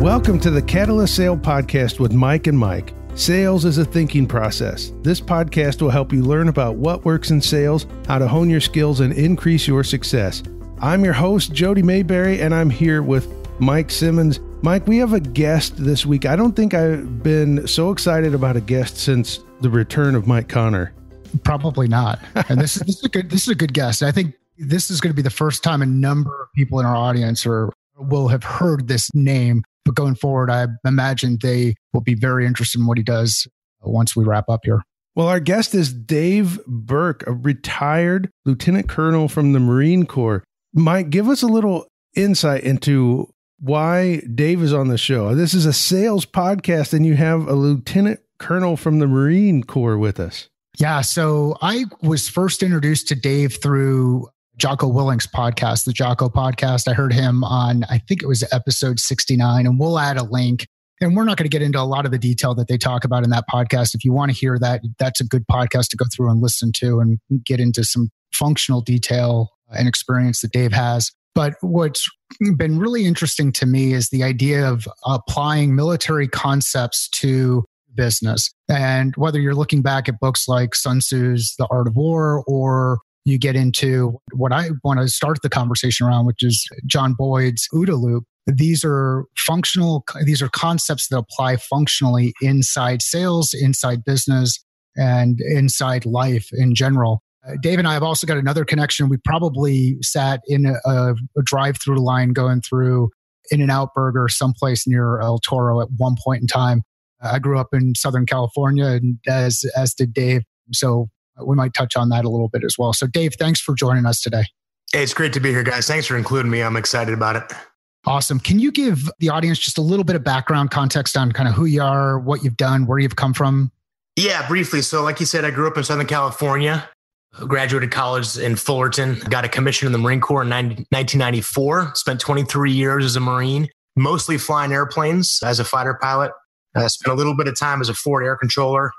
Welcome to the Catalyst Sale Podcast with Mike and Mike. Sales is a thinking process. This podcast will help you learn about what works in sales, how to hone your skills, and increase your success. I'm your host, Jody Mayberry, and I'm here with Mike Simmons. Mike, we have a guest this week. I don't think I've been so excited about a guest since the return of Mike Connor. Probably not. And this is a good guest. I think this is going to be the first time a number of people in our audience will have heard this name. But going forward, I imagine they will be very interested in what he does once we wrap up here. Well, our guest is Dave Berke, a retired lieutenant colonel from the Marine Corps. Mike, give us a little insight into why Dave is on the show. This is a sales podcast, and you have a lieutenant colonel from the Marine Corps with us. Yeah, so I was first introduced to Dave through Jocko Willink's podcast, the Jocko podcast. I heard him on, I think it was episode 69, and we'll add a link. And we're not going to get into a lot of the detail that they talk about in that podcast. If you want to hear that, that's a good podcast to go through and listen to and get into some functional detail and experience that Dave has. But what's been really interesting to me is the idea of applying military concepts to business. And whether you're looking back at books like Sun Tzu's The Art of War, or you get into what I want to start the conversation around, which is John Boyd's OODA Loop. These are concepts that apply functionally inside sales, inside business, and inside life in general. Dave and I have also got another connection. We probably sat in a drive-through line going through In-N-Out Burger someplace near El Toro at one point in time. I grew up in Southern California, and as did Dave. So we might touch on that a little bit as well. So Dave, thanks for joining us today. Hey, it's great to be here, guys. Thanks for including me. I'm excited about it. Awesome. Can you give the audience just a little bit of background context on kind of who you are, what you've done, where you've come from? Yeah, briefly. So like you said, I grew up in Southern California, graduated college in Fullerton, got a commission in the Marine Corps in 1994, spent 23 years as a Marine, mostly flying airplanes as a fighter pilot. I spent a little bit of time as a forward air controller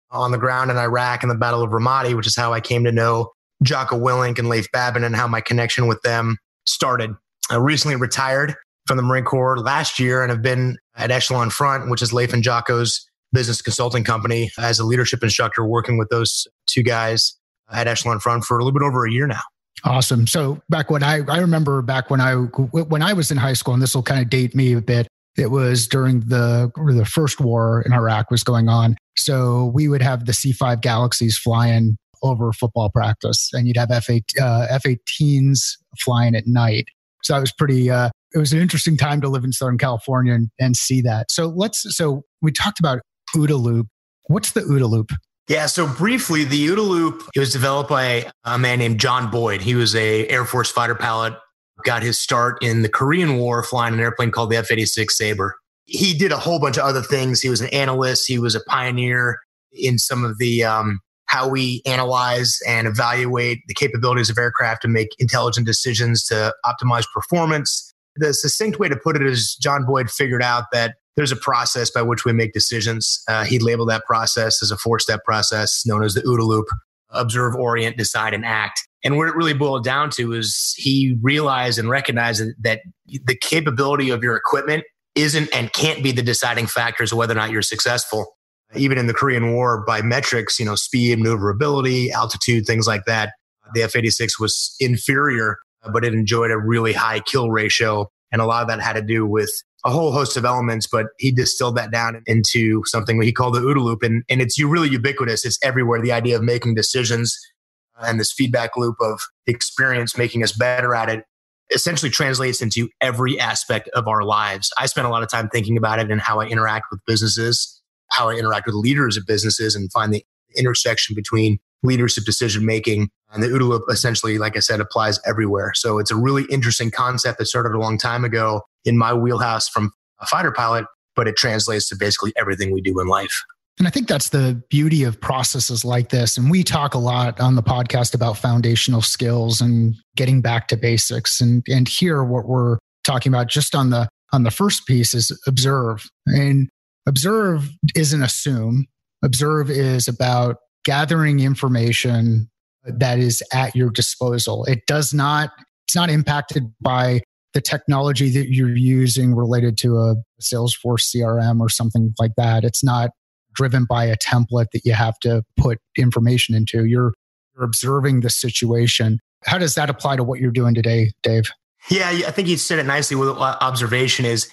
on the ground in Iraq in the Battle of Ramadi, which is how I came to know Jocko Willink and Leif Babin and how my connection with them started. I recently retired from the Marine Corps last year and have been at Echelon Front, which is Leif and Jocko's business consulting company, as a leadership instructor, working with those two guys at Echelon Front for a little bit over a year now. Awesome. So back when I remember back when I was in high school, and this will kind of date me a bit, it was during the first war in Iraq was going on. So we would have the C-5 Galaxies flying over football practice, and you'd have F-18s flying at night. So that was it was an interesting time to live in Southern California and see that. So we talked about OODA Loop. What's the OODA Loop? Yeah, so briefly, the OODA Loop, it was developed by a man named John Boyd. He was a Air Force fighter pilot, got his start in the Korean War flying an airplane called the F-86 Sabre. He did a whole bunch of other things. He was an analyst. He was a pioneer in some of the how we analyze and evaluate the capabilities of aircraft to make intelligent decisions to optimize performance. The succinct way to put it is John Boyd figured out that there's a process by which we make decisions. He labeled that process as a 4-step process known as the OODA Loop: observe, orient, decide, and act. And what it really boiled down to is he realized and recognized that the capability of your equipment isn't and can't be the deciding factors of whether or not you're successful. Even in the Korean War, by metrics, speed, maneuverability, altitude, things like that, the F-86 was inferior, but it enjoyed a really high kill ratio. And a lot of that had to do with a whole host of elements, but he distilled that down into something he called the OODA Loop. And it's really ubiquitous. It's everywhere. The idea of making decisions and this feedback loop of experience making us better at it essentially translates into every aspect of our lives. I spend a lot of time thinking about it and how I interact with businesses, how I interact with leaders of businesses, and find the intersection between leadership decision-making. And the OODA Loop essentially, like I said, applies everywhere. So it's a really interesting concept that started a long time ago in my wheelhouse from a fighter pilot, but it translates to basically everything we do in life. And I think that's the beauty of processes like this. And we talk a lot on the podcast about foundational skills and getting back to basics. And here, what we're talking about just on the first piece is observe. And observe isn't assume. Observe is about gathering information that is at your disposal. It's not impacted by the technology that you're using related to a Salesforce CRM or something like that. It's not driven by a template that you have to put information into. You're observing the situation. How does that apply to what you're doing today, Dave? Yeah, I think you said it nicely with observation is.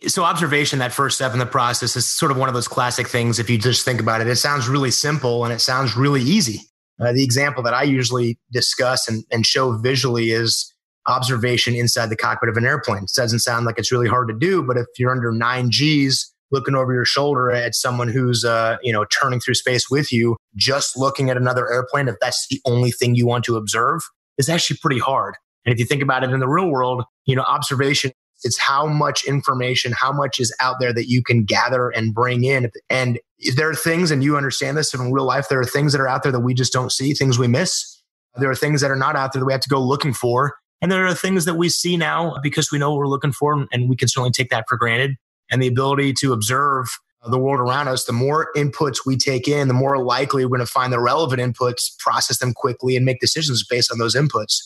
So observation, that first step in the process, is sort of one of those classic things. If you just think about it, it sounds really simple and it sounds really easy. The example that I usually discuss and show visually is observation inside the cockpit of an airplane. It doesn't sound like it's really hard to do, but if you're under 9 Gs, looking over your shoulder at someone who's turning through space with you, just looking at another airplane, if that's the only thing you want to observe, is actually pretty hard. And if you think about it in the real world, observation, it's how much information, how much is out there that you can gather and bring in. And there are things, and you understand this in real life, there are things that are out there that we just don't see, things we miss. There are things that are not out there that we have to go looking for. And there are things that we see now because we know what we're looking for, and we can certainly take that for granted. And the ability to observe the world around us, the more inputs we take in, the more likely we're going to find the relevant inputs, process them quickly, and make decisions based on those inputs.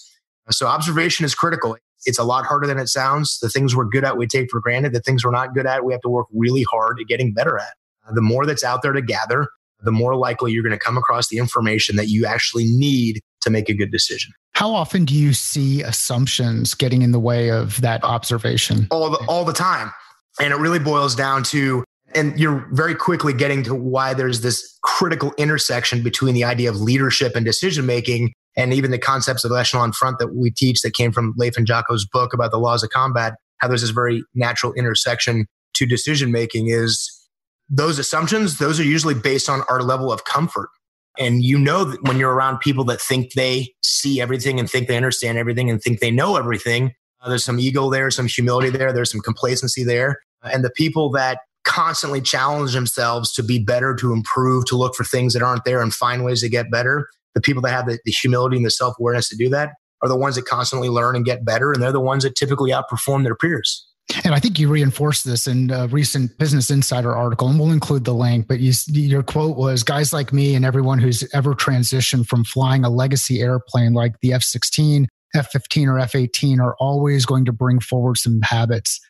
So observation is critical. It's a lot harder than it sounds. The things we're good at, we take for granted. The things we're not good at, we have to work really hard at getting better at. The more that's out there to gather, the more likely you're going to come across the information that you actually need to make a good decision. How often do you see assumptions getting in the way of that observation? All the time. And it really boils down to, and you're very quickly getting to why there's this critical intersection between the idea of leadership and decision-making, and even the concepts of Echelon Front that we teach that came from Leif and Jocko's book about the laws of combat, how there's this very natural intersection to decision-making is those assumptions, those are usually based on our level of comfort. And that when you're around people that think they see everything and think they understand everything and think they know everything, there's some ego there, some humility there, there's some complacency there. And the people that constantly challenge themselves to be better, to improve, to look for things that aren't there and find ways to get better, the people that have the humility and the self-awareness to do that are the ones that constantly learn and get better. And they're the ones that typically outperform their peers. And I think you reinforced this in a recent Business Insider article, and we'll include the link. But your quote was, guys like me and everyone who's ever transitioned from flying a legacy airplane like the F-16, F-15, or F-18 are always going to bring forward some habits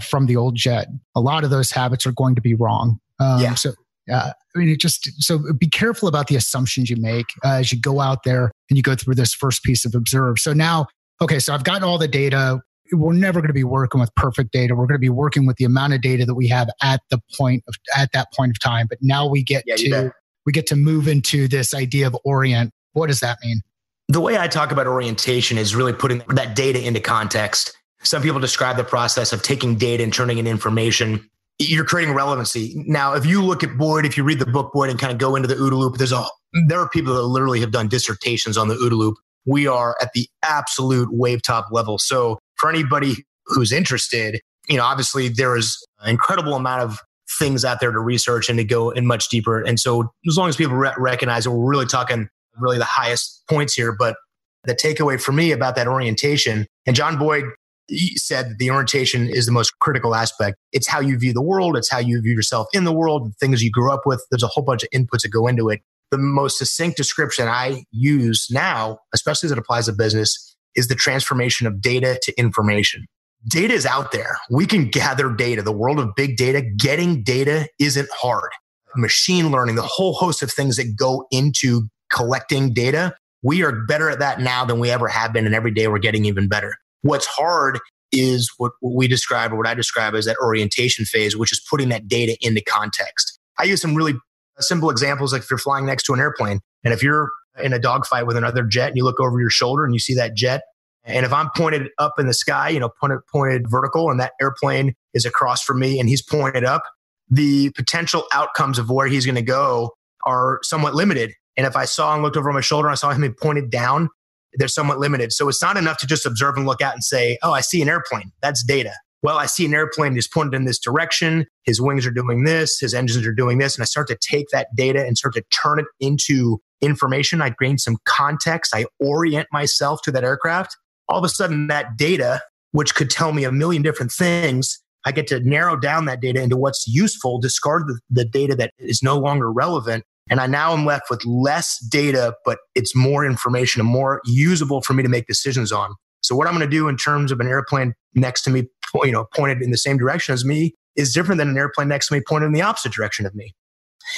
from the old jet. A lot of those habits are going to be wrong. So be careful about the assumptions you make as you go out there and you go through this first piece of observe. So now, so I've gotten all the data. We're never going to be working with perfect data. We're going to be working with the amount of data that we have at that point of time. But now we get to move into this idea of Orient. What does that mean? The way I talk about orientation is really putting that data into context. Some people describe the process of taking data and turning it into information. You're creating relevancy. Now, if you look at Boyd, if you read the book Boyd and kind of go into the OODA Loop, there are people that literally have done dissertations on the OODA Loop. We are at the absolute wave top level. So for anybody who's interested, obviously there is an incredible amount of things out there to research and to go in much deeper. And so as long as people recognize that we're really talking really the highest points here, but the takeaway for me about that orientation, and John Boyd said that the orientation is the most critical aspect. It's how you view the world. It's how you view yourself in the world, the things you grew up with. There's a whole bunch of inputs that go into it. The most succinct description I use now, especially as it applies to business, is the transformation of data to information. Data is out there. We can gather data. The world of big data, getting data isn't hard. Machine learning, the whole host of things that go into collecting data, we are better at that now than we ever have been. And every day we're getting even better. What's hard is what we describe, or what I describe as that orientation phase, which is putting that data into context. I use some really simple examples, like if you're flying next to an airplane, and if you're in a dogfight with another jet and you look over your shoulder and you see that jet, and if I'm pointed up in the sky, pointed vertical, and that airplane is across from me and he's pointed up, the potential outcomes of where he's going to go are somewhat limited. And if I saw and looked over my shoulder and I saw him pointed down, they're somewhat limited. So it's not enough to just observe and look out and say, oh, I see an airplane. That's data. Well, I see an airplane that's pointed in this direction. His wings are doing this. His engines are doing this. And I start to take that data and start to turn it into information. I gain some context. I orient myself to that aircraft. All of a sudden, that data, which could tell me a million different things, I get to narrow down that data into what's useful, discard the data that is no longer relevant. And I now am left with less data, but it's more information and more usable for me to make decisions on. So what I'm going to do in terms of an airplane next to me, pointed in the same direction as me is different than an airplane next to me pointed in the opposite direction of me.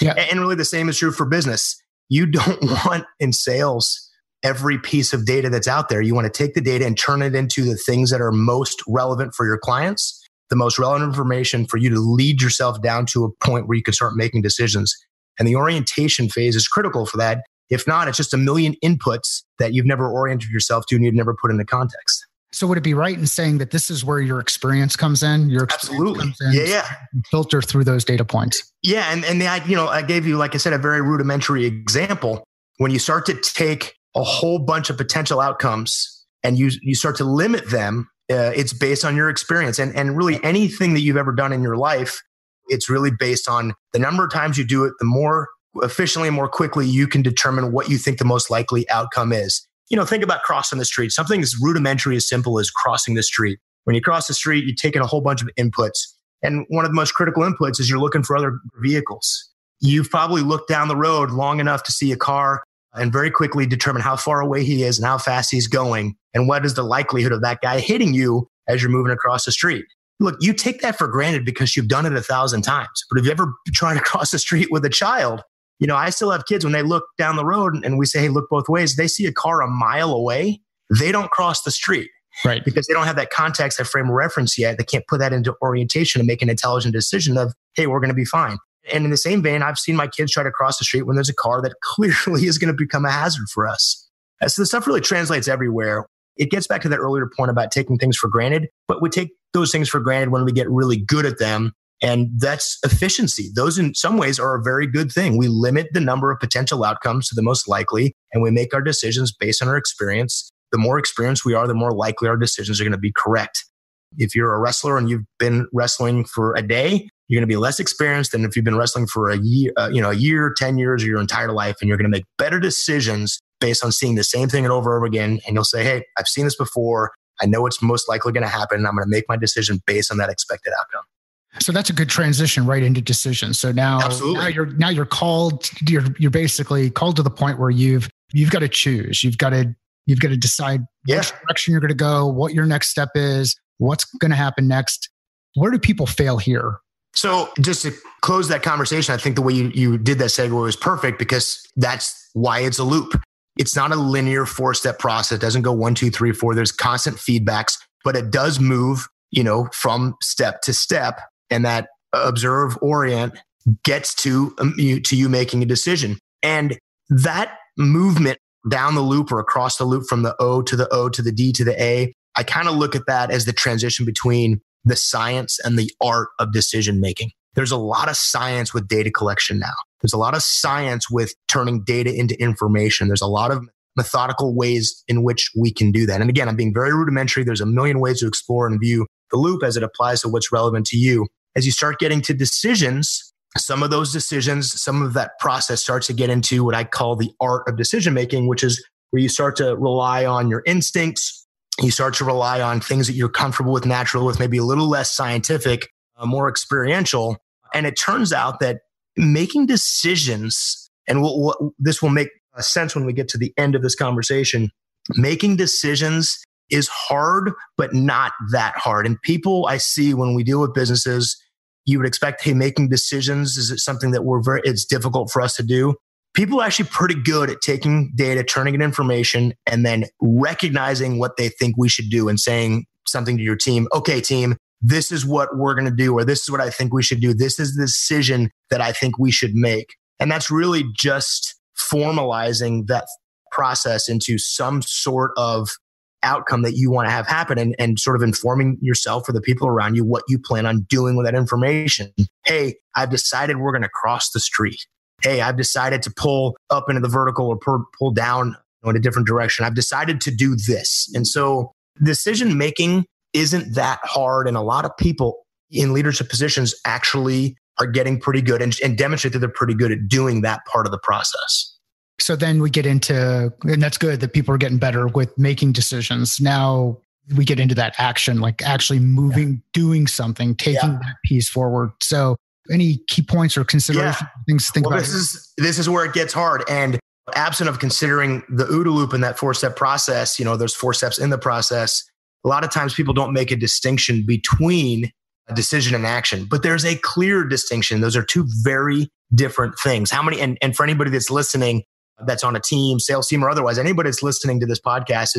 Yeah. And really the same is true for business. You don't want in sales every piece of data that's out there. You want to take the data and turn it into the things that are most relevant for your clients, the most relevant information for you to lead yourself down to a point where you can start making decisions. And the orientation phase is critical for that. If not, it's just a million inputs that you've never oriented yourself to and you've never put into context. So would it be right in saying that this is where your experience comes in? Absolutely. Yeah. Filter through those data points. Yeah. And I gave you, like I said, a very rudimentary example. When you start to take a whole bunch of potential outcomes and you start to limit them, it's based on your experience. And really anything that you've ever done in your life, it's really based on the number of times you do it, the more efficiently and more quickly you can determine what you think the most likely outcome is. Think about crossing the street. Something as rudimentary as simple as crossing the street. When you cross the street, you take in a whole bunch of inputs. And one of the most critical inputs is you're looking for other vehicles. You've probably looked down the road long enough to see a car and very quickly determine how far away he is and how fast he's going. And what is the likelihood of that guy hitting you as you're moving across the street? Look, you take that for granted because you've done it 1,000 times. But if you ever try to cross the street with a child, I still have kids when they look down the road and we say, hey, look both ways. They see a car a mile away. They don't cross the street. Right. Because they don't have that context, that frame of reference yet. They can't put that into orientation and make an intelligent decision of, hey, we're going to be fine. And in the same vein, I've seen my kids try to cross the street when there's a car that clearly is going to become a hazard for us. So the stuff really translates everywhere. It gets back to that earlier point about taking things for granted, but we take those things for granted when we get really good at them. And that's efficiency. Those in some ways are a very good thing. We limit the number of potential outcomes to the most likely, and we make our decisions based on our experience. The more experienced we are, the more likely our decisions are going to be correct. If you're a wrestler and you've been wrestling for a day, you're going to be less experienced than if you've been wrestling for a year, 10 years, or your entire life. And you're going to make better decisions based on seeing the same thing over and over again. And you'll say, hey, I've seen this before. I know it's most likely going to happen. And I'm going to make my decision based on that expected outcome. So that's a good transition right into decisions. So now you're called. You're basically called to the point where you've got to choose. You've got to decide which direction you're going to go, what your next step is, what's going to happen next. Where do people fail here? So just to close that conversation, I think the way you did that segue was perfect because that's why it's a loop. It's not a linear 4-step process. It doesn't go 1, 2, 3, 4. There's constant feedbacks, but it does move, from step to step. And that observe, orient gets to you making a decision. And that movement down the loop or across the loop from the O to the D to the A, I kind of look at that as the transition between the science and the art of decision making. There's a lot of science with data collection now. There's a lot of science with turning data into information. There's a lot of methodical ways in which we can do that. And again, I'm being very rudimentary. There's a million ways to explore and view the loop as it applies to what's relevant to you. As you start getting to decisions, some of those decisions, some of that process starts to get into what I call the art of decision making, which is where you start to rely on your instincts. You start to rely on things that you're comfortable with, natural with, maybe a little less scientific, more experiential. And it turns out that making decisions, and this will make sense when we get to the end of this conversation, making decisions is hard, but not that hard. And people I see when we deal with businesses, you would expect, hey, making decisions, is it something that it's difficult for us to do? People are actually pretty good at taking data, turning it information, and then recognizing what they think we should do and saying something to your team. Okay, team, this is what we're going to do, or this is what I think we should do. This is the decision that I think we should make. And that's really just formalizing that process into some sort of outcome that you want to have happen and sort of informing yourself or the people around you what you plan on doing with that information. Hey, I've decided we're going to cross the street. Hey, I've decided to pull up into the vertical or pull down in a different direction. I've decided to do this. And so decision making isn't that hard. And a lot of people in leadership positions actually are getting pretty good and demonstrate that they're pretty good at doing that part of the process. So then we get into, and that's good that people are getting better with making decisions. Now we get into that action, like actually moving, doing something, taking that piece forward. So any key points or considerations, things to think about? This is where it gets hard. And absent of considering the OODA loop and that 4-step process, there's 4 steps in the process. A lot of times people don't make a distinction between a decision and action, but there's a clear distinction. Those are 2 very different things. How many, and for anybody that's listening, that's on a team, sales team or otherwise, anybody that's listening to this podcast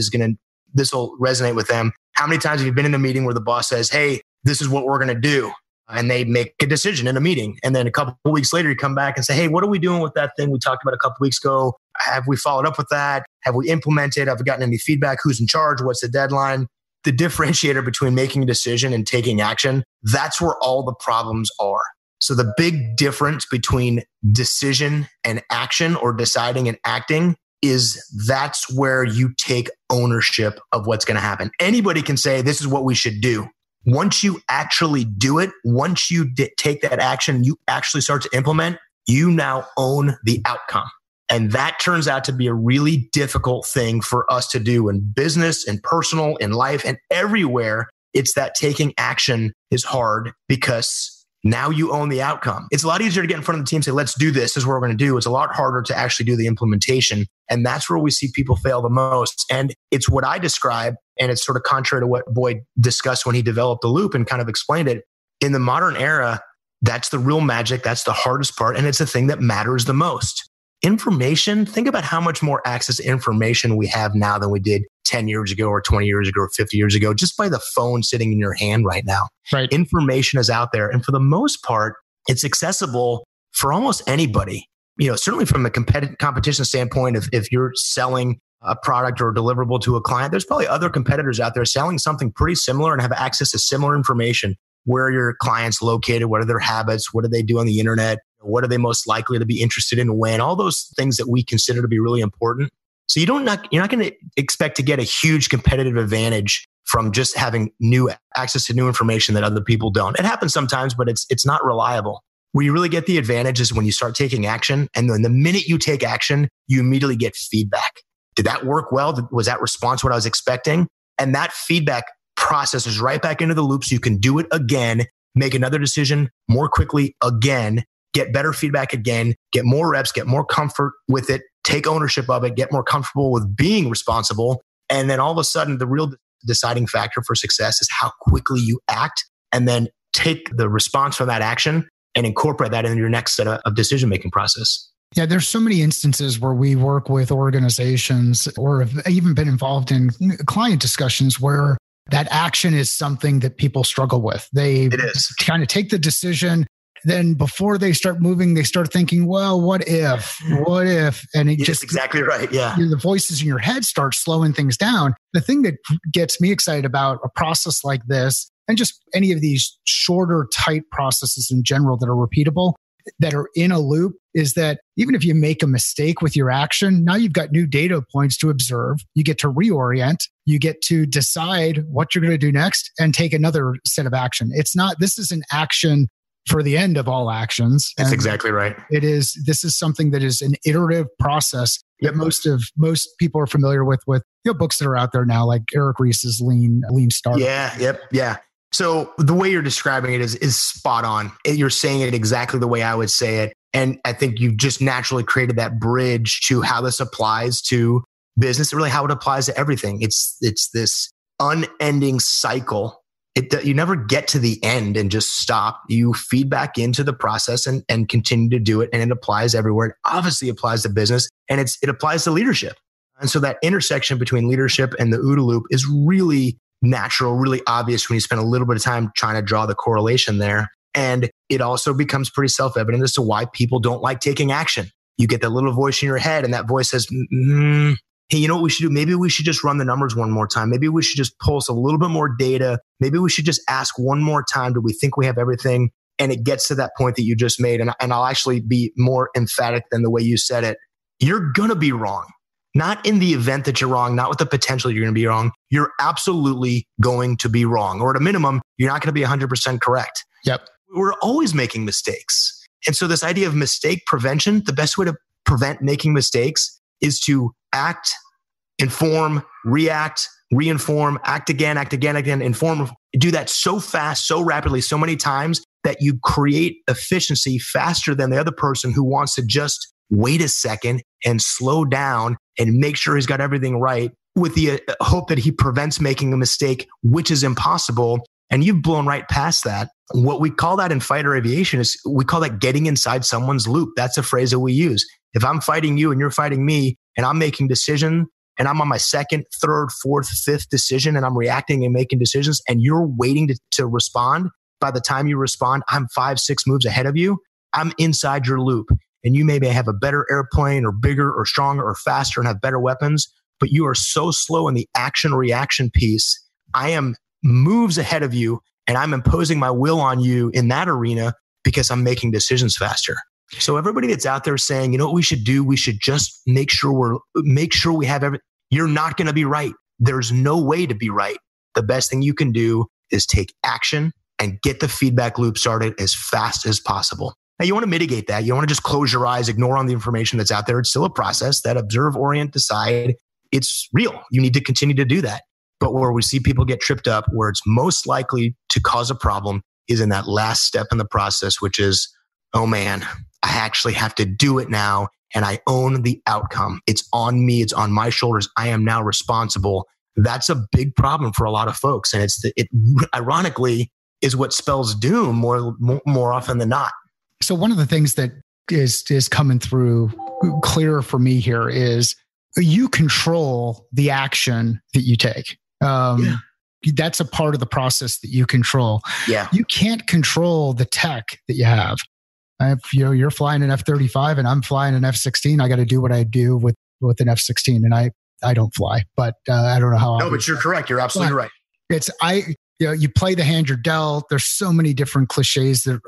this will resonate with them. How many times have you been in a meeting where the boss says, hey, this is what we're going to do? And they make a decision in a meeting. And then a couple of weeks later, you come back and say, hey, what are we doing with that thing we talked about a couple of weeks ago? Have we followed up with that? Have we implemented? Have we gotten any feedback? Who's in charge? What's the deadline? The differentiator between making a decision and taking action, that's where all the problems are. So the big difference between decision and action, or deciding and acting, is that's where you take ownership of what's going to happen. Anybody can say, this is what we should do. Once you actually do it, once you take that action, you actually start to implement, you now own the outcome. And that turns out to be a really difficult thing for us to do in business and personal, in life, and everywhere. It's that taking action is hard because now you own the outcome. It's a lot easier to get in front of the team and say, let's do this. This is what we're going to do. It's a lot harder to actually do the implementation. And that's where we see people fail the most. And it's what I describe, and it's sort of contrary to what Boyd discussed when he developed the loop and kind of explained it. In the modern era, that's the real magic. That's the hardest part. And it's the thing that matters the most. Information, think about how much more access to information we have now than we did 10 years ago or 20 years ago or 50 years ago, just by the phone sitting in your hand right now. Right. Information is out there. And for the most part, it's accessible for almost anybody. Certainly from a competition standpoint, if you're selling a product or a deliverable to a client, there's probably other competitors out there selling something pretty similar and have access to similar information. Where are your clients located? What are their habits? What do they do on the internet? What are they most likely to be interested in when? All those things that we consider to be really important. So you're not going to expect to get a huge competitive advantage from just having new access to new information that other people don't. It happens sometimes, but it's not reliable. Where you really get the advantage is when you start taking action. And then the minute you take action, you immediately get feedback. Did that work well? Was that response what I was expecting? And that feedback processes right back into the loop so you can do it again, make another decision more quickly again, get better feedback again, get more reps, get more comfort with it, take ownership of it, get more comfortable with being responsible. And then all of a sudden, the real deciding factor for success is how quickly you act, and then take the response from that action and incorporate that into your next set of decision-making process. Yeah, there's so many instances where we work with organizations or have even been involved in client discussions where that action is something that people struggle with. They kind of take the decision. Then before they start moving, they start thinking, well, what if? And it just exactly right. Yeah. The voices in your head start slowing things down. The thing that gets me excited about a process like this, and just any of these shorter, tight processes in general that are repeatable, that are in a loop, is that even if you make a mistake with your action, now you've got new data points to observe. You get to reorient. You get to decide what you're going to do next and take another set of action. This is an action for the end of all actions. That's exactly right. This is something that is an iterative process that most people are familiar with books that are out there now, like Eric Ries's Lean Startup. Yeah. So the way you're describing it is spot on. You're saying it exactly the way I would say it. And I think you've just naturally created that bridge to how this applies to business, and really how it applies to everything. It's this unending cycle. You never get to the end and just stop. You feed back into the process and continue to do it. And it applies everywhere. It obviously applies to business, and it applies to leadership. And so that intersection between leadership and the OODA loop is really natural, really obvious when you spend a little bit of time trying to draw the correlation there. And it also becomes pretty self-evident as to why people don't like taking action. You get that little voice in your head, and that voice says, hey, you know what we should do? Maybe we should just run the numbers one more time. Maybe we should just pulse a little bit more data. Maybe we should just ask one more time, do we think we have everything? And it gets to that point that you just made. And I'll actually be more emphatic than the way you said it. You're going to be wrong. Not in the event that you're wrong, not with the potential you're going to be wrong. You're absolutely going to be wrong. Or at a minimum, you're not going to be 100% correct. Yep. We're always making mistakes. And so this idea of mistake prevention, the best way to prevent making mistakes is to act, inform, react, reinform, act again, inform. Do that so fast, so rapidly, so many times that you create efficiency faster than the other person who wants to just wait a second and slow down and make sure he's got everything right with the hope that he prevents making a mistake, which is impossible. And you've blown right past that. What we call that in fighter aviation is we call that getting inside someone's loop. That's a phrase that we use. If I'm fighting you and you're fighting me and I'm making decision and I'm on my second, third, fourth, fifth decision and I'm reacting and making decisions and you're waiting to respond, by the time you respond, I'm 5, 6 moves ahead of you. I'm inside your loop. And you maybe have a better airplane or bigger or stronger or faster and have better weapons, but you are so slow in the action reaction piece. I am moves ahead of you and I'm imposing my will on you in that arena because I'm making decisions faster. So everybody that's out there saying, you know what we should do? We should just make sure we have everything. You're not going to be right. There's no way to be right. The best thing you can do is take action and get the feedback loop started as fast as possible. Now, you want to mitigate that. You don't want to just close your eyes, ignore all the information that's out there. It's still a process that observe, orient, decide. It's real. You need to continue to do that. But where we see people get tripped up, where it's most likely to cause a problem is in that last step in the process, which is, oh man, I actually have to do it now and I own the outcome. It's on me. It's on my shoulders. I am now responsible. That's a big problem for a lot of folks. And it ironically is what spells doom more often than not. So one of the things that is coming through clearer for me here is you control the action that you take. That's a part of the process that you control. Yeah. You can't control the tech that you have. If you're flying an F-35 and I'm flying an F-16, I got to do what I do with an F-16, and I don't fly, but I don't know how. No, but you're correct. You're absolutely right. You play the hand you're dealt. There's so many different cliches that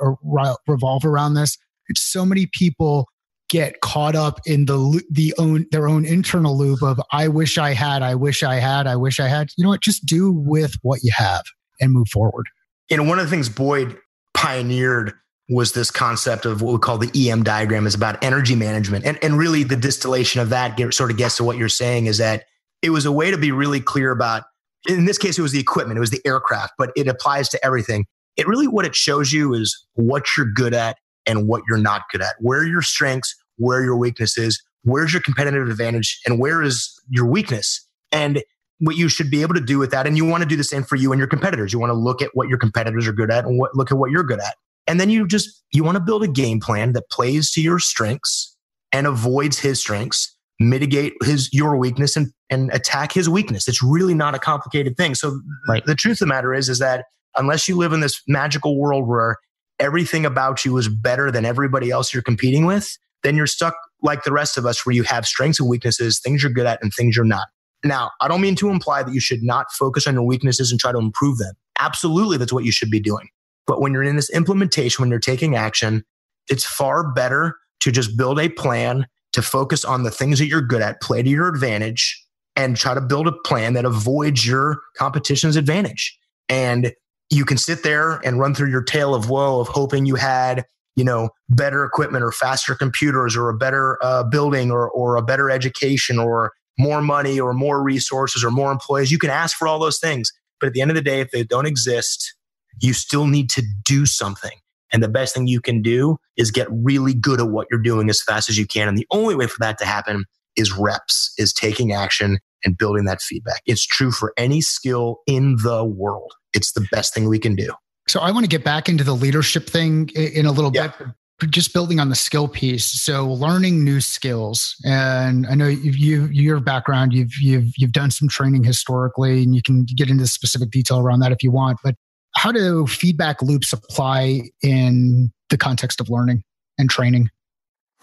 revolve around this. It's so many people get caught up in their own internal loop of I wish I had. You know what? Just do with what you have and move forward. And one of the things Boyd pioneered was this concept of what we call the EM diagram, is about energy management. And really the distillation of that sort of gets to what you're saying, is that it was a way to be really clear about, in this case, it was the equipment, it was the aircraft, but it applies to everything. It really, what it shows you is what you're good at and what you're not good at, where are your strengths, where are your weaknesses, where's your competitive advantage, and where is your weakness. And what you should be able to do with that. And you want to do the same for you and your competitors. You want to look at what your competitors are good at and look at what you're good at. And then you want to build a game plan that plays to your strengths and avoids his strengths, mitigate your weakness and attack his weakness. It's really not a complicated thing. So The truth of the matter is that unless you live in this magical world where everything about you is better than everybody else you're competing with, then you're stuck like the rest of us, where you have strengths and weaknesses, things you're good at and things you're not. Now, I don't mean to imply that you should not focus on your weaknesses and try to improve them. Absolutely, that's what you should be doing. But when you're in this implementation, when you're taking action, it's far better to just build a plan to focus on the things that you're good at, play to your advantage, and try to build a plan that avoids your competition's advantage. And you can sit there and run through your tale of woe of hoping you had, better equipment or faster computers or a better building or a better education or more money or more resources or more employees. You can ask for all those things. But at the end of the day, if they don't exist, you still need to do something. And the best thing you can do is get really good at what you're doing as fast as you can. And the only way for that to happen is reps, is taking action and building that feedback. It's true for any skill in the world. It's the best thing we can do. So I want to get back into the leadership thing in a little bit, but just building on the skill piece. So learning new skills. And I know your background, you've done some training historically, and you can get into specific detail around that if you want, but how do feedback loops apply in the context of learning and training?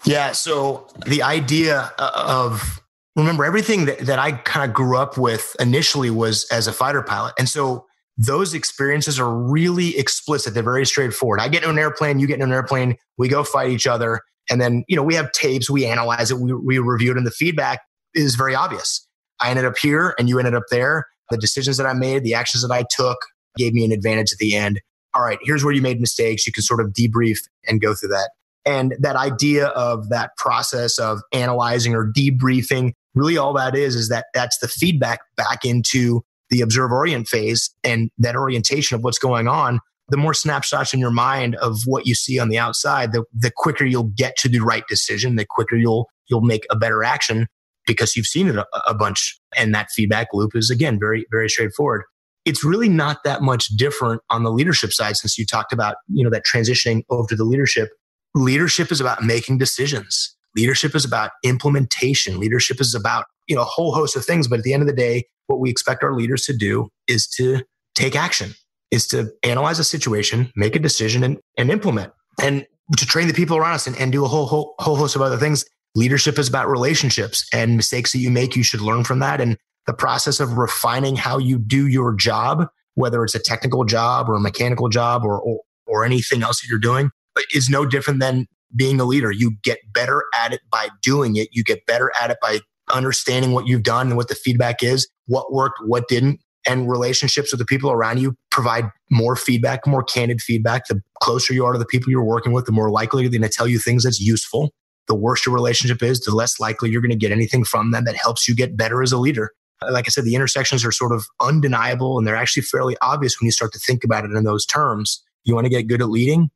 Yeah. So the idea of, remember, everything that I kind of grew up with initially was as a fighter pilot. And so those experiences are really explicit. They're very straightforward. I get in an airplane, you get in an airplane, we go fight each other. And then, we have tapes, we analyze it, we review it, and the feedback is very obvious. I ended up here and you ended up there. The decisions that I made, the actions that I took, gave me an advantage at the end. All right, here's where you made mistakes. You can sort of debrief and go through that. And that idea of that process of analyzing or debriefing, really all that is that's the feedback back into the observe orient phase, and that orientation of what's going on the more snapshots in your mind of what you see on the outside, the quicker you'll get to the right decision, the quicker you'll make a better action because you've seen it a bunch. And that feedback loop is, again, very, very straightforward. It's really not that much different on the leadership side, since you talked about, that transitioning over to the leadership. Leadership is about making decisions. Leadership is about implementation. Leadership is about, a whole host of things. But at the end of the day, what we expect our leaders to do is to take action, is to analyze a situation, make a decision, and implement, and to train the people around us and do a whole host of other things. Leadership is about relationships, and mistakes that you make, you should learn from that. And the process of refining how you do your job, whether it's a technical job or a mechanical job or anything else that you're doing, is no different than being a leader. You get better at it by doing it. You get better at it by understanding what you've done and what the feedback is, what worked, what didn't. And relationships with the people around you provide more feedback, more candid feedback. The closer you are to the people you're working with, the more likely they're going to tell you things that's useful. The worse your relationship is, the less likely you're going to get anything from them that helps you get better as a leader. Like I said, the intersections are sort of undeniable, and they're actually fairly obvious when you start to think about it in those terms. You want to get good at leading?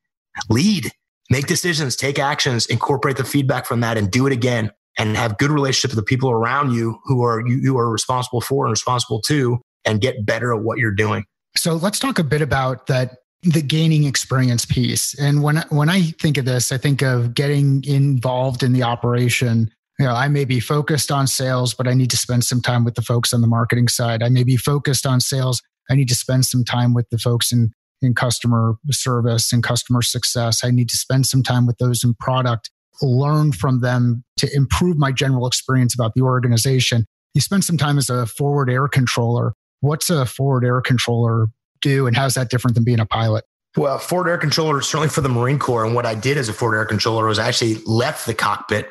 Lead. Make decisions, take actions, incorporate the feedback from that, and do it again. And have good relationship with the people around you who you are responsible for and responsible to, and get better at what you're doing. So let's talk a bit about the gaining experience piece. And when I think of this, I think of getting involved in the operation. I may be focused on sales, but I need to spend some time with the folks on the marketing side. I may be focused on sales. I need to spend some time with the folks in customer service and customer success. I need to spend some time with those in product, learn from them to improve my general experience about the organization. You spend some time as a forward air controller. What's a forward air controller do, and how's that different than being a pilot? Well, forward air controller, certainly for the Marine Corps. And what I did as a forward air controller was actually left the cockpit.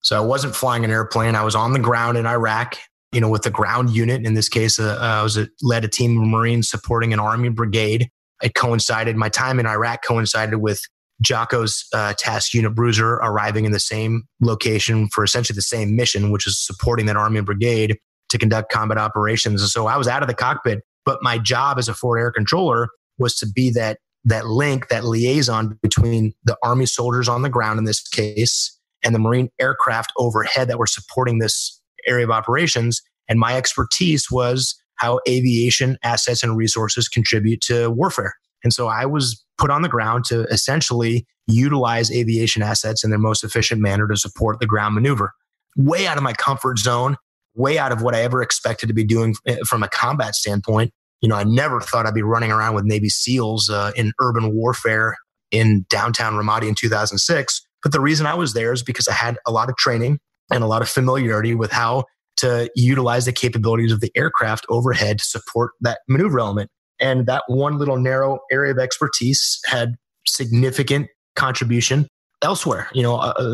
So I wasn't flying an airplane. I was on the ground in Iraq, with the ground unit. In this case, led a team of Marines supporting an Army brigade. My time in Iraq coincided with Jocko's task unit bruiser arriving in the same location for essentially the same mission, which is supporting that Army brigade to conduct combat operations. And so I was out of the cockpit, but my job as a forward air controller was to be that link, that liaison between the Army soldiers on the ground in this case and the Marine aircraft overhead that were supporting this area of operations. And my expertise was how aviation assets and resources contribute to warfare. And so I was put on the ground to essentially utilize aviation assets in their most efficient manner to support the ground maneuver. Way out of my comfort zone, way out of what I ever expected to be doing from a combat standpoint. I never thought I'd be running around with Navy SEALs in urban warfare in downtown Ramadi in 2006. But the reason I was there is because I had a lot of training and a lot of familiarity with how to utilize the capabilities of the aircraft overhead to support that maneuver element. And that one little narrow area of expertise had significant contribution elsewhere,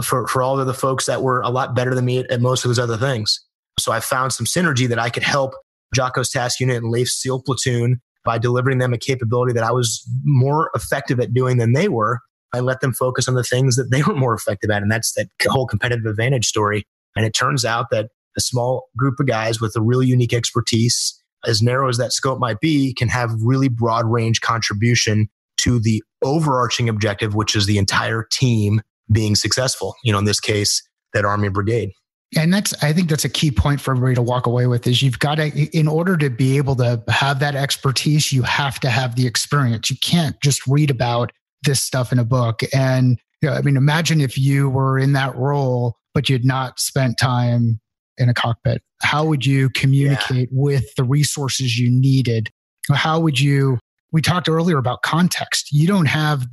for all of the folks that were a lot better than me at most of those other things. So I found some synergy that I could help Jocko's task unit and Leif's SEAL platoon by delivering them a capability that I was more effective at doing than they were. I let them focus on the things that they were more effective at. And that's that whole competitive advantage story. And it turns out that a small group of guys with a really unique expertise, as narrow as that scope might be, can have really broad range contribution to the overarching objective, which is the entire team being successful. In this case, that Army brigade. And I think that's a key point for everybody to walk away with is you've got to, in order to be able to have that expertise, you have to have the experience. You can't just read about this stuff in a book. And, imagine if you were in that role, but you'd not spent time in a cockpit. How would you communicate with the resources you needed? How would you, we talked earlier about context. You don't have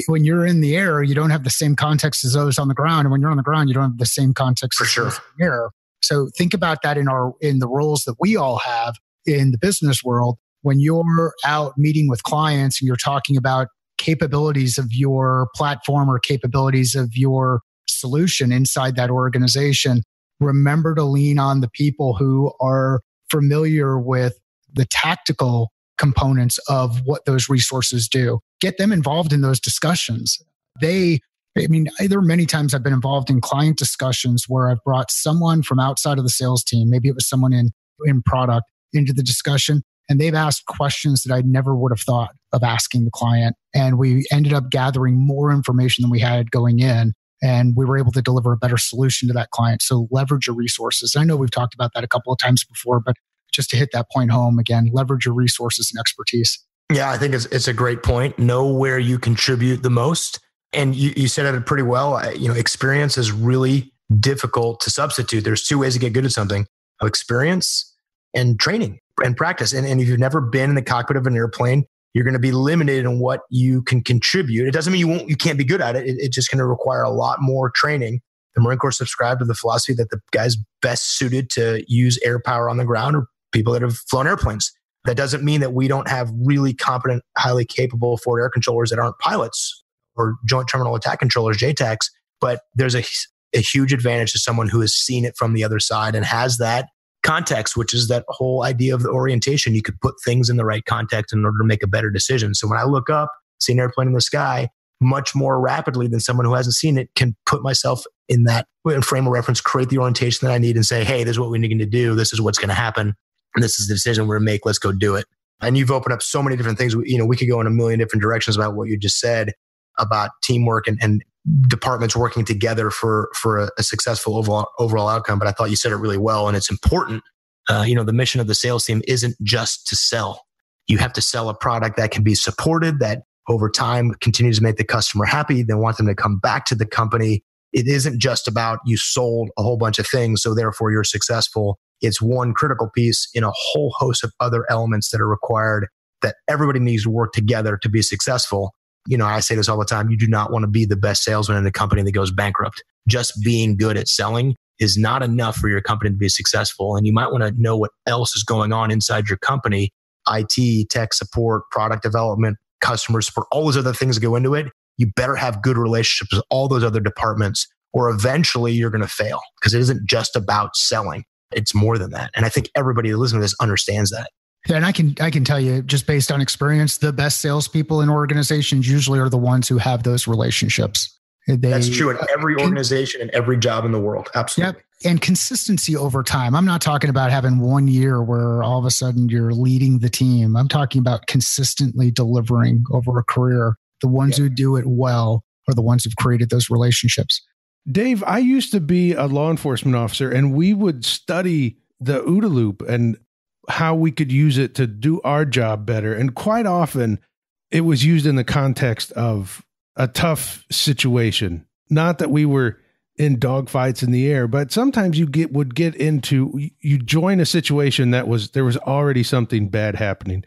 when you're in the air, you don't have the same context as those on the ground. And when you're on the ground, you don't have the same context as those in the air. So think about that in the roles that we all have in the business world. When you're out meeting with clients and you're talking about capabilities of your platform or capabilities of your solution inside that organization, remember to lean on the people who are familiar with the tactical components of what those resources do. Get them involved in those discussions. There are many times I've been involved in client discussions where I've brought someone from outside of the sales team, maybe it was someone in product, into the discussion. And they've asked questions that I never would have thought of asking the client. And we ended up gathering more information than we had going in. And we were able to deliver a better solution to that client. So leverage your resources. I know we've talked about that a couple of times before, but just to hit that point home again, leverage your resources and expertise. Yeah, I think it's a great point. Know where you contribute the most. And you said it pretty well. Experience is really difficult to substitute. There's two ways to get good at something: experience and training and practice. And if you've never been in the cockpit of an airplane, you're going to be limited in what you can contribute. It doesn't mean you can't be good at it. It's just going to require a lot more training. The Marine Corps subscribed to the philosophy that the guys best suited to use air power on the ground are people that have flown airplanes. That doesn't mean that we don't have really competent, highly capable forward air controllers that aren't pilots or joint terminal attack controllers, JTACs. But there's a huge advantage to someone who has seen it from the other side and has that context, which is that whole idea of the orientation. You could put things in the right context in order to make a better decision. So when I look up, see an airplane in the sky, much more rapidly than someone who hasn't seen it can put myself in that frame of reference, create the orientation that I need and say, hey, this is what we need to do. This is what's going to happen. And this is the decision we're going to make. Let's go do it. And you've opened up so many different things. We could go in a million different directions about what you just said about teamwork and departments working together for a successful overall outcome. But I thought you said it really well, and it's important. The mission of the sales team isn't just to sell. You have to sell a product that can be supported, that over time continues to make the customer happy. They want them to come back to the company. It isn't just about you sold a whole bunch of things, so therefore you're successful. It's one critical piece in a whole host of other elements that are required that everybody needs to work together to be successful. I say this all the time. You do not want to be the best salesman in a company that goes bankrupt. Just being good at selling is not enough for your company to be successful. And you might want to know what else is going on inside your company: IT, tech support, product development, customer support, all those other things that go into it. You better have good relationships with all those other departments, or eventually you're going to fail, because it isn't just about selling. It's more than that. And I think everybody that listens to this understands that. Yeah, and I can tell you, just based on experience, the best salespeople in organizations usually are the ones who have those relationships. That's true in every organization and every job in the world. Absolutely. Yep. And consistency over time. I'm not talking about having 1 year where all of a sudden you're leading the team. I'm talking about consistently delivering over a career. The ones who do it well are the ones who've created those relationships. Dave, I used to be a law enforcement officer, and we would study the OODA Loop and how we could use it to do our job better. And quite often it was used in the context of a tough situation. Not that we were in dogfights in the air, but sometimes you join a situation there was already something bad happening.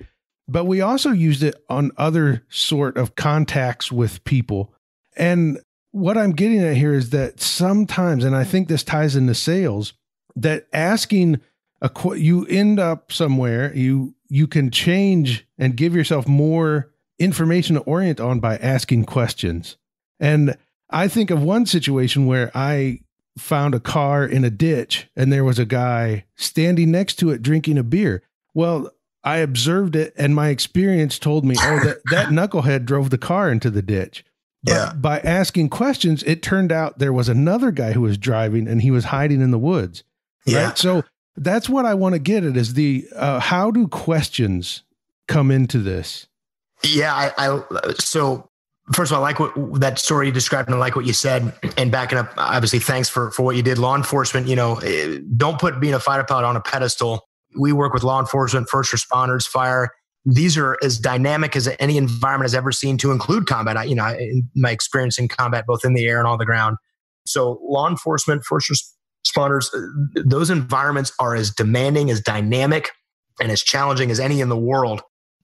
But we also used it on other sort of contacts with people. And what I'm getting at here is that sometimes, and I think this ties into sales, that asking you end up somewhere, you can change and give yourself more information to orient on by asking questions. And I think of one situation where I found a car in a ditch and there was a guy standing next to it drinking a beer. Well, I observed it, and my experience told me, that knucklehead drove the car into the ditch. But by asking questions, it turned out there was another guy who was driving and he was hiding in the woods. Yeah. Right? So that's what I want to get at is how do questions come into this? Yeah. So first of all, I like that story you described, and I like what you said, and backing up, obviously, thanks for what you did. Law enforcement, don't put being a fighter pilot on a pedestal. We work with law enforcement, first responders, fire. These are as dynamic as any environment has ever seen, to include combat. In my experience in combat, both in the air and on the ground. So law enforcement, first responders, those environments are as demanding, as dynamic, and as challenging as any in the world.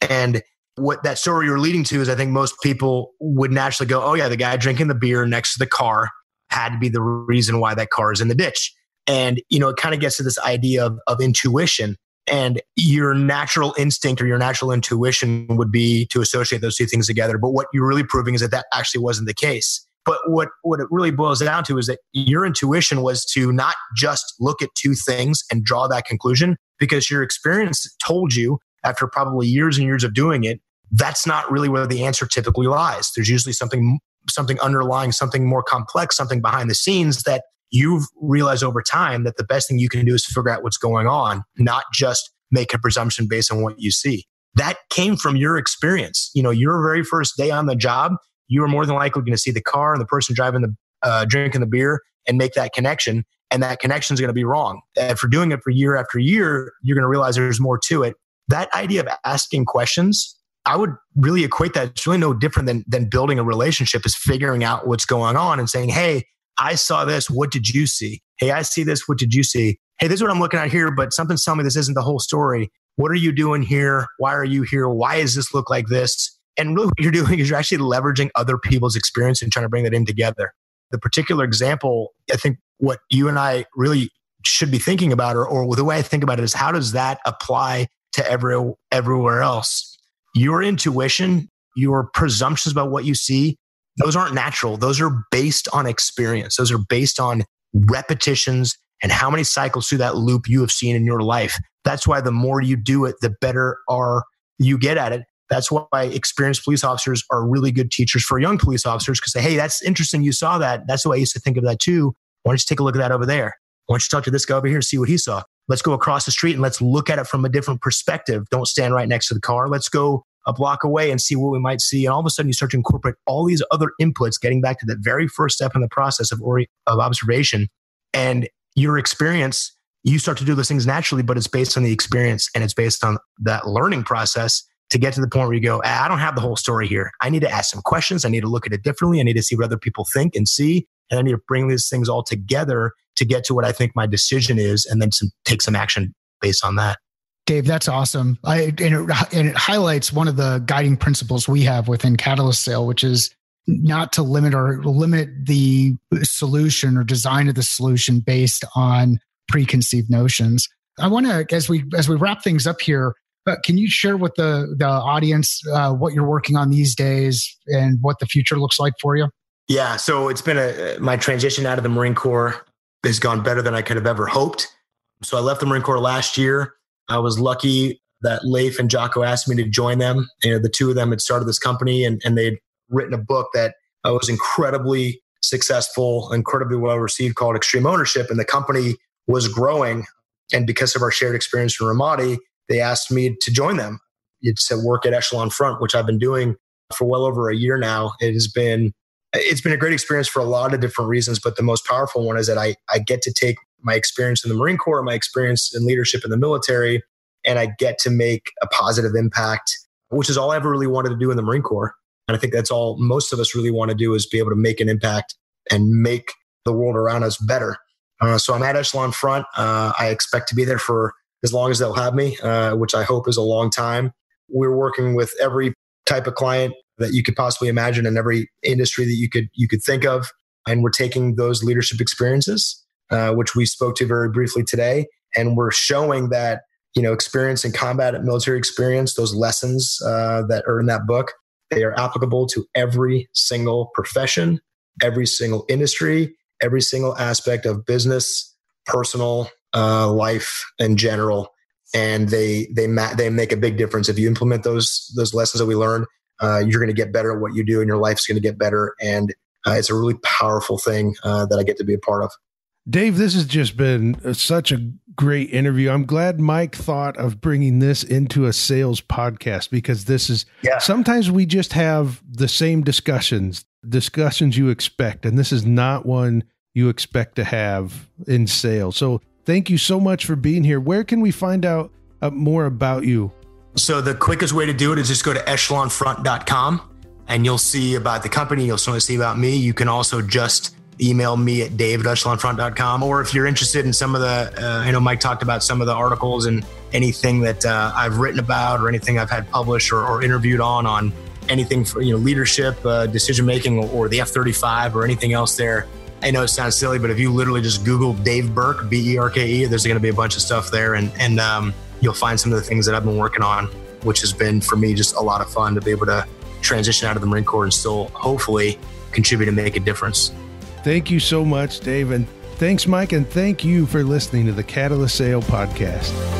And what that story you're leading to is, I think most people would naturally go, oh yeah, the guy drinking the beer next to the car had to be the reason why that car is in the ditch. And, it kind of gets to this idea of intuition. And your natural instinct or your natural intuition would be to associate those two things together. But what you're really proving is that actually wasn't the case. But what it really boils down to is that your intuition was to not just look at two things and draw that conclusion, because your experience told you, after probably years and years of doing it, that's not really where the answer typically lies. There's usually something underlying, something more complex, something behind the scenes that you've realized over time that the best thing you can do is figure out what's going on, not just make a presumption based on what you see. That came from your experience. Your very first day on the job, you were more than likely going to see the car and the person driving drinking the beer and make that connection. And that connection is going to be wrong. And for doing it for year after year, you're going to realize there's more to it. That idea of asking questions, I would really equate that. It's really no different than building a relationship, is figuring out what's going on and saying, hey, I saw this. What did you see? Hey, I see this. What did you see? Hey, this is what I'm looking at here, but something's telling me this isn't the whole story. What are you doing here? Why are you here? Why does this look like this? And really what you're doing is you're actually leveraging other people's experience and trying to bring that in together. The particular example, I think what you and I really should be thinking about, or the way I think about it, is how does that apply to everywhere else? Your intuition, your presumptions about what you see, those aren't natural. Those are based on experience. Those are based on repetitions and how many cycles through that loop you have seen in your life. That's why the more you do it, the better you get at it. That's why experienced police officers are really good teachers for young police officers, because hey, that's interesting. You saw that. That's the way I used to think of that too. Why don't you take a look at that over there? Why don't you talk to this guy over here and see what he saw? Let's go across the street and let's look at it from a different perspective. Don't stand right next to the car. Let's go a block away and see what we might see. And all of a sudden you start to incorporate all these other inputs, getting back to the very first step in the process of observation. And your experience, you start to do those things naturally, but it's based on the experience and it's based on that learning process to get to the point where you go, I don't have the whole story here. I need to ask some questions. I need to look at it differently. I need to see what other people think and see. And I need to bring these things all together to get to what I think my decision is, and then take some action based on that. Dave, that's awesome. And it highlights one of the guiding principles we have within Catalyst Sale, which is not to limit the solution or design of the solution based on preconceived notions. I want to, as we wrap things up here, can you share with the audience what you're working on these days and what the future looks like for you? Yeah, so it's been my transition out of the Marine Corps has gone better than I could have ever hoped. So I left the Marine Corps last year. I was lucky that Leif and Jocko asked me to join them. The two of them had started this company and they'd written a book that was incredibly successful, incredibly well received, called Extreme Ownership. And the company was growing. And because of our shared experience in Ramadi, they asked me to join them. It's to work at Echelon Front, which I've been doing for well over a year now. It's been a great experience for a lot of different reasons, but the most powerful one is that I get to take my experience in the Marine Corps, my experience in leadership in the military, and I get to make a positive impact, which is all I ever really wanted to do in the Marine Corps. And I think that's all most of us really want to do, is be able to make an impact and make the world around us better. So I'm at Echelon Front. I expect to be there for as long as they'll have me, which I hope is a long time. We're working with every type of client that you could possibly imagine in every industry that you could think of. And we're taking those leadership experiences, which we spoke to very briefly today. And we're showing that, experience in combat and military experience, those lessons that are in that book, they are applicable to every single profession, every single industry, every single aspect of business, personal life in general. And they make a big difference. If you implement those lessons that we learned, you're going to get better at what you do, and your life's going to get better. And it's a really powerful thing that I get to be a part of. Dave, this has just been such a great interview. I'm glad Mike thought of bringing this into a sales podcast, because this is sometimes we just have the same discussions you expect, and this is not one you expect to have in sales. So thank you so much for being here. Where can we find out more about you? So the quickest way to do it is just go to echelonfront.com and you'll see about the company. You'll certainly see about me. You can also just email me at dave@echelonfront.com. Or if you're interested in some of the, Mike talked about some of the articles and anything that I've written about, or anything I've had published or interviewed on anything for, leadership, decision-making, or the F-35 or anything else there. I know it sounds silly, but if you literally just Google Dave Berke, Berke, there's going to be a bunch of stuff there. And you'll find some of the things that I've been working on, which has been, for me, just a lot of fun to be able to transition out of the Marine Corps and still hopefully contribute and make a difference. Thank you so much, Dave. And thanks, Mike. And thank you for listening to the Catalyst Sale Podcast.